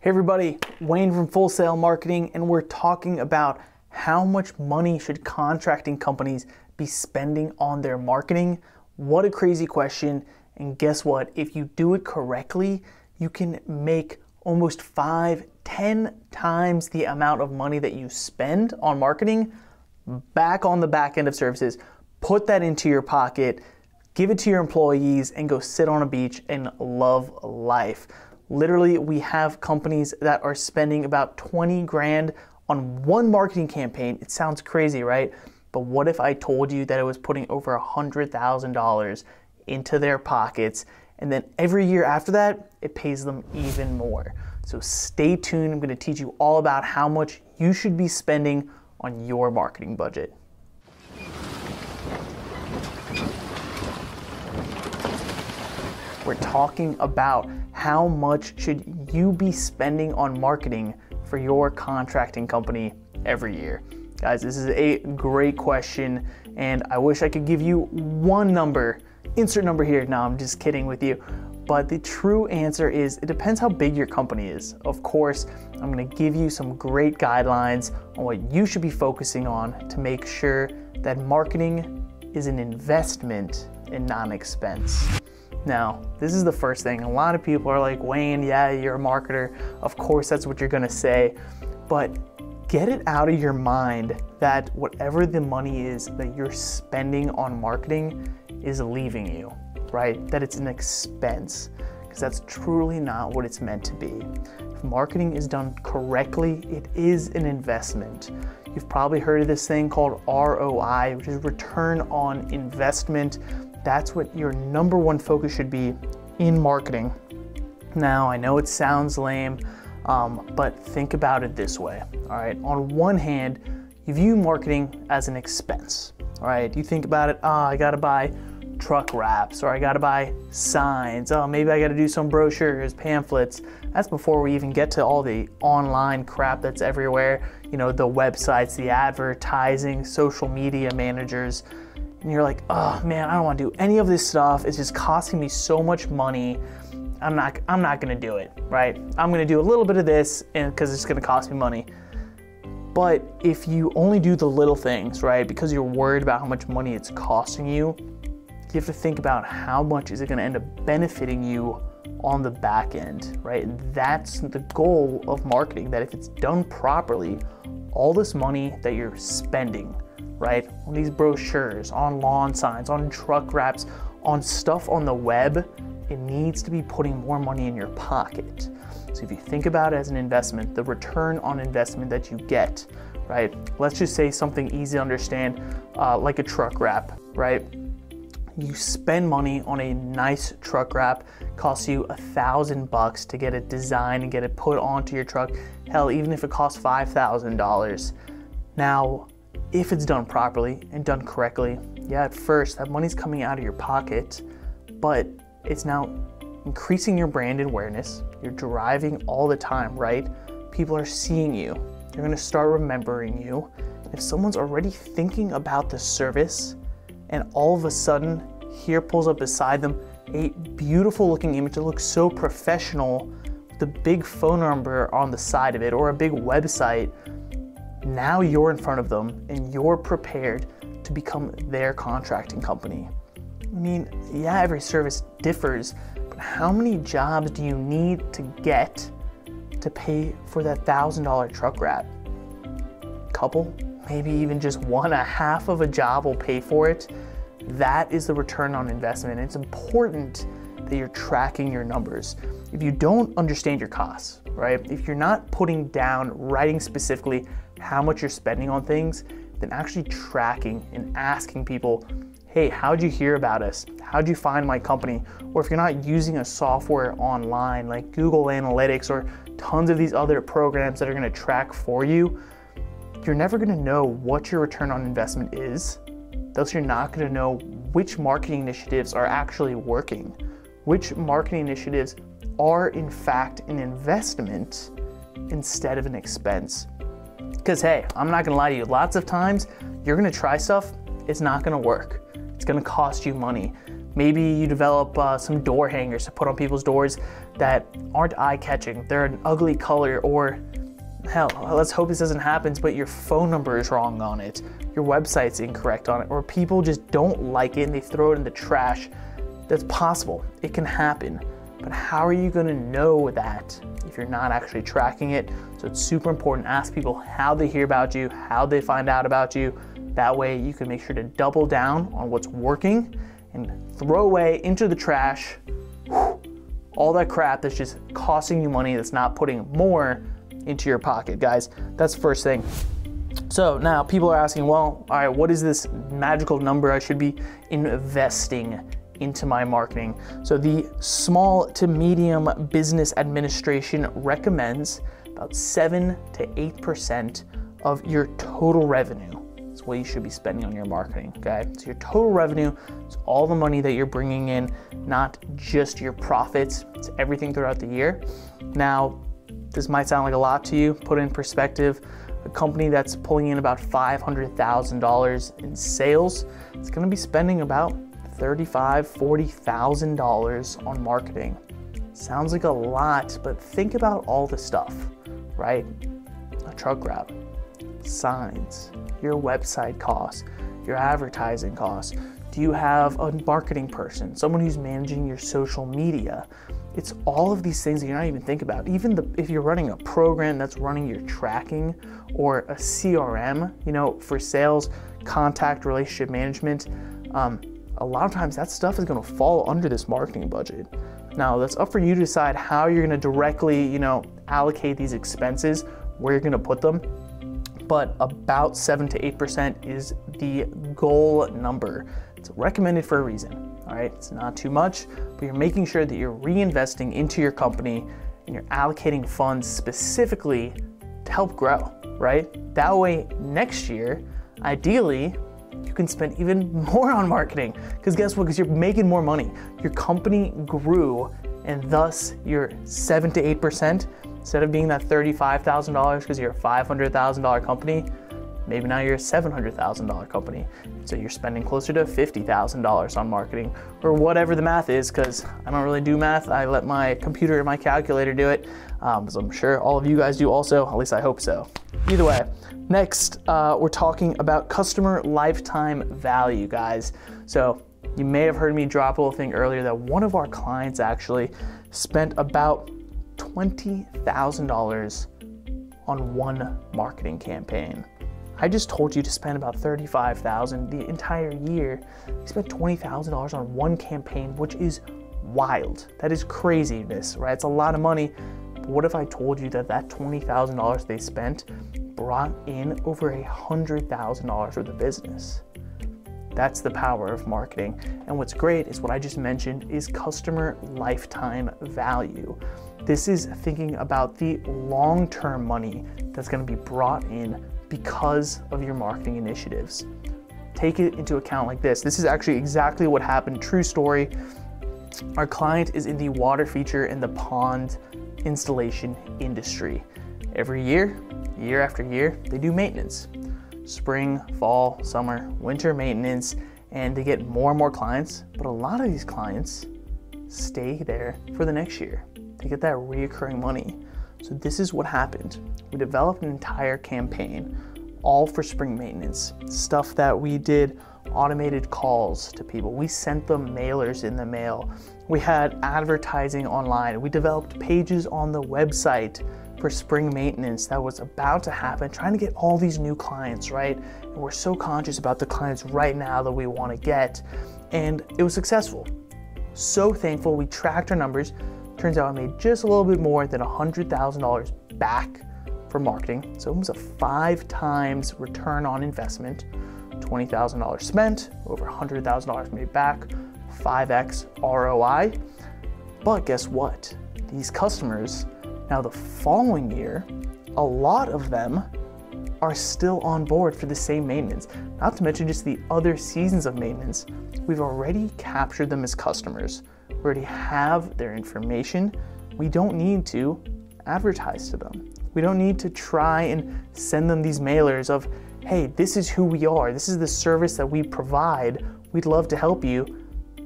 Hey everybody, Wayne from Full Sail Marketing, and we're talking about how much money should contracting companies be spending on their marketing. What a crazy question, and guess what? If you do it correctly, you can make almost 5-10 times the amount of money that you spend on marketing back on the back end of services. Put that into your pocket, give it to your employees, and go sit on a beach and love life. Literally, we have companies that are spending about 20 grand on one marketing campaign. It sounds crazy, right? But what if I told you that it was putting over $100,000 into their pockets, and then every year after that, it pays them even more? So stay tuned. I'm going to teach you all about how much you should be spending on your marketing budget. We're talking about how much should you be spending on marketing for your contracting company every year. Guys, this is a great question, and I wish I could give you one number. Insert number here. No, I'm just kidding with you. But the true answer is it depends how big your company is. Of course, I'm going to give you some great guidelines on what you should be focusing on to make sure that marketing is an investment and not an expense. Now, this is the first thing. A lot of people are like, Wayne, yeah, you're a marketer. Of course, that's what you're gonna say. But get it out of your mind that whatever the money is that you're spending on marketing is leaving you, right? That it's an expense, because that's truly not what it's meant to be. If marketing is done correctly, it is an investment. You've probably heard of this thing called ROI, which is return on investment. That's what your number one focus should be in marketing. Now, I know it sounds lame, but think about it this way, all right? On one hand, you view marketing as an expense, all right? You think about it, I gotta buy truck wraps, or I gotta buy signs, maybe I gotta do some brochures, pamphlets. That's before we even get to all the online crap that's everywhere, you know, the websites, the advertising, social media managers. And you're like, oh man, I don't want to do any of this stuff. It's just costing me so much money. I'm not gonna do it, right? I'm gonna do a little bit of this because it's gonna cost me money. But if you only do the little things, right, because you're worried about how much money it's costing you, you have to think about how much is it gonna end up benefiting you on the back end, right? That's the goal of marketing, that if it's done properly, all this money that you're spending, right, on these brochures, on lawn signs, on truck wraps, on stuff on the web, it needs to be putting more money in your pocket. So if you think about it as an investment, the return on investment that you get, right? Let's just say something easy to understand, like a truck wrap, right? You spend money on a nice truck wrap, costs you $1,000 to get it designed and get it put onto your truck. Hell, even if it costs $5,000. Now, if it's done properly and done correctly, yeah, at first that money's coming out of your pocket, but it's now increasing your brand awareness. You're driving all the time, right? People are seeing you. They're gonna start remembering you. If someone's already thinking about the service, and all of a sudden, here pulls up beside them a beautiful looking image that looks so professional, with a big phone number on the side of it, or a big website, now you're in front of them and you're prepared to become their contracting company. I mean, yeah, every service differs, but how many jobs do you need to get to pay for that $1,000 truck wrap? Couple? Maybe even just one, a half of a job will pay for it. That is the return on investment. It's important that you're tracking your numbers. If you don't understand your costs, right? If you're not putting down, writing specifically how much you're spending on things, then actually tracking and asking people, hey, how'd you hear about us? How'd you find my company? Or if you're not using a software online like Google Analytics or tons of these other programs that are gonna track for you, you're never gonna know what your return on investment is. Thus, you're not gonna know which marketing initiatives are actually working, which marketing initiatives are in fact an investment instead of an expense. Because hey, I'm not gonna lie to you, lots of times you're gonna try stuff, it's not gonna work. It's gonna cost you money. Maybe you develop some door hangers to put on people's doors that aren't eye-catching. They're an ugly color, or hell, let's hope this doesn't happen, but your phone number is wrong on it, your website's incorrect on it, or people just don't like it and they throw it in the trash. That's possible. It can happen. But how are you going to know that if you're not actually tracking it? So it's super important. Ask people how they hear about you, how they find out about you. That way you can make sure to double down on what's working and throw away into the trash all that crap that's just costing you money, that's not putting more into your pocket, guys. That's the first thing. So now people are asking, well, all right, what is this magical number I should be investing into my marketing? So the Small to Medium Business Administration recommends about 7 to 8% of your total revenue is what you should be spending on your marketing, okay? So your total revenue is all the money that you're bringing in, not just your profits. It's everything throughout the year. Now, this might sound like a lot to you. Put it in perspective, a company that's pulling in about $500,000 in sales, it's gonna be spending about $35,000, $40,000 on marketing. Sounds like a lot, but think about all the stuff, right? A truck route, signs, your website costs, your advertising costs. Do you have a marketing person, someone who's managing your social media? It's all of these things that you're not even thinking about. Even if you're running a program that's running your tracking, or a CRM, for sales, contact, relationship management, a lot of times that stuff is gonna fall under this marketing budget. Now that's up for you to decide how you're gonna directly, allocate these expenses, where you're gonna put them. But about 7 to 8% is the goal number. It's recommended for a reason, all right? It's not too much, but you're making sure that you're reinvesting into your company and you're allocating funds specifically to help grow, right? That way next year, ideally, you can spend even more on marketing. Because guess what? Because you're making more money. Your company grew, and thus your 7 to 8%, instead of being that $35,000 because you're a $500,000 company, maybe now you're a $700,000 company. So you're spending closer to $50,000 on marketing, or whatever the math is, because I don't really do math. I let my computer and my calculator do it, as I'm sure all of you guys do also, at least I hope so. Either way, next, we're talking about customer lifetime value, guys. So you may have heard me drop a little thing earlier that one of our clients actually spent about $20,000 on one marketing campaign. I just told you to spend about $35,000 the entire year. You spent $20,000 on one campaign, which is wild. That is craziness, right? It's a lot of money. But what if I told you that that $20,000 they spent brought in over $100,000 worth of business? That's the power of marketing. And what's great is what I just mentioned is customer lifetime value. This is thinking about the long-term money that's going to be brought in because of your marketing initiatives. Take it into account like this. This is actually exactly what happened. True story. Our client is in the water feature and the pond installation industry. Every year, year after year, they do maintenance. Spring, fall, summer, winter maintenance, and they get more and more clients, but a lot of these clients stay there for the next year. They get that reoccurring money. So this is what happened. We developed an entire campaign, all for spring maintenance. Stuff that we did automated calls to people. We sent them mailers in the mail. We had advertising online. We developed pages on the website for spring maintenance that was about to happen, trying to get all these new clients, right? And we're so conscious about the clients right now that we want to get. And it was successful. So thankful. We tracked our numbers. Turns out I made just a little bit more than $100,000 back for marketing. So it was a 5 times return on investment. $20,000 spent, over $100,000 made back, 5x ROI. But guess what? These customers, now the following year, a lot of them are still on board for the same maintenance. Not to mention just the other seasons of maintenance. We've already captured them as customers. We already have their information. We don't need to advertise to them. We don't need to try and send them these mailers of, hey, this is who we are. This is the service that we provide. We'd love to help you.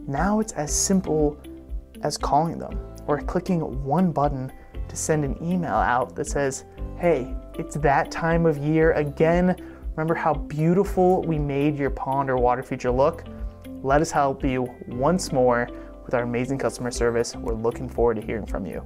Now it's as simple as calling them. or clicking one button to send an email out that says, hey, it's that time of year again. Remember how beautiful we made your pond or water feature look? Let us help you once more with our amazing customer service. We're looking forward to hearing from you.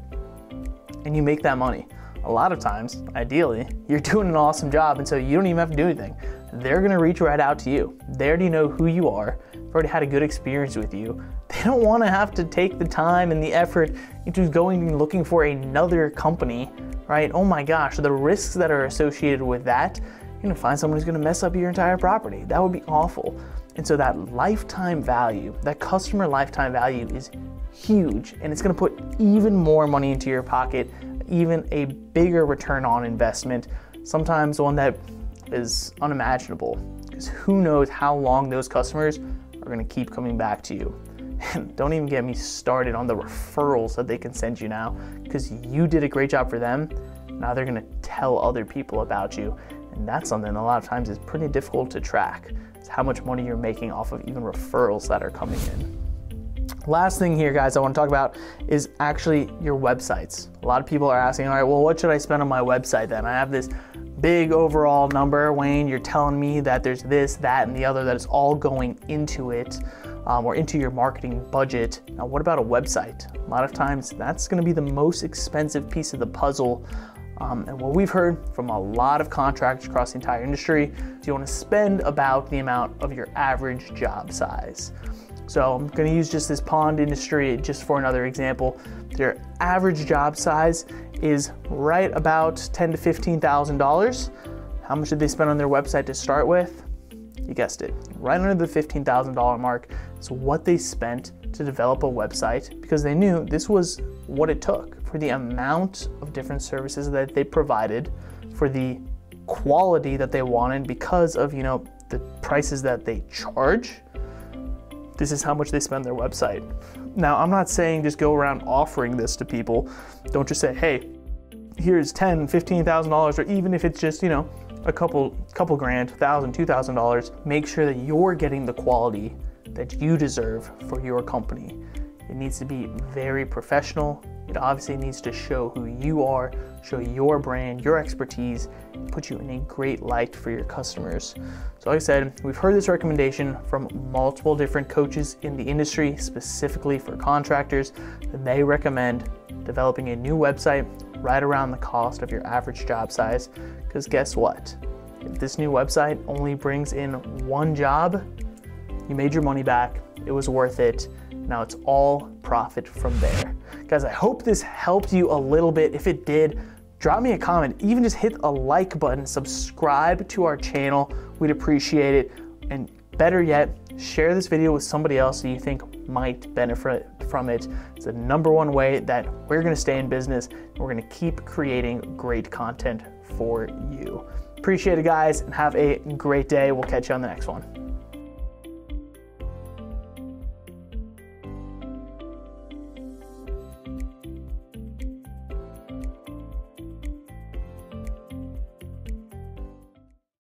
And you make that money. A lot of times, ideally, you're doing an awesome job, and so you don't even have to do anything. They're gonna reach right out to you. They already know who you are. They've already had a good experience with you. They don't wanna have to take the time and the effort into going and looking for another company, right? Oh my gosh, the risks that are associated with that, you're gonna find someone who's gonna mess up your entire property. That would be awful. And so that lifetime value, that customer lifetime value is huge, and it's gonna put even more money into your pocket, even a bigger return on investment, sometimes one that is unimaginable, because who knows how long those customers are gonna keep coming back to you. And don't even get me started on the referrals that they can send you now, because you did a great job for them. Now they're gonna tell other people about you, and that's something a lot of times is pretty difficult to track. It's how much money you're making off of even referrals that are coming in. Last thing here, guys, I want to talk about is actually your websites. A lot of people are asking, all right, well, what should I spend on my website then? I have this big overall number. Wayne, you're telling me that there's this, that, and the other that is all going into it or into your marketing budget. Now, what about a website? A lot of times that's going to be the most expensive piece of the puzzle. And what we've heard from a lot of contractors across the entire industry is you want to spend about the amount of your average job size. So I'm going to use just this pond industry just for another example. Their average job size is right about $10,000 to $15,000. How much did they spend on their website to start with? You guessed it, right under the $15,000 mark. So what they spent to develop a website, because they knew this was what it took for the amount of different services that they provided, for the quality that they wanted, because of, you know, the prices that they charge. This is how much they spend their website. Now, I'm not saying just go around offering this to people. Don't just say, hey, here's $10,000, $15,000, or even if it's just, you know, a couple grand, $1,000, $2,000, make sure that you're getting the quality that you deserve for your company. It needs to be very professional. It obviously needs to show who you are, show your brand, your expertise, and put you in a great light for your customers. So like I said, we've heard this recommendation from multiple different coaches in the industry, specifically for contractors, and they recommend developing a new website right around the cost of your average job size. Because guess what? If this new website only brings in one job, you made your money back, it was worth it. Now it's all profit from there. Guys, I hope this helped you a little bit. If it did, drop me a comment, even just hit a like button, subscribe to our channel. We'd appreciate it. And better yet, share this video with somebody else that you think might benefit from it. It's the #1 way that we're gonna stay in business. We're gonna keep creating great content for you. Appreciate it, guys, and have a great day. We'll catch you on the next one.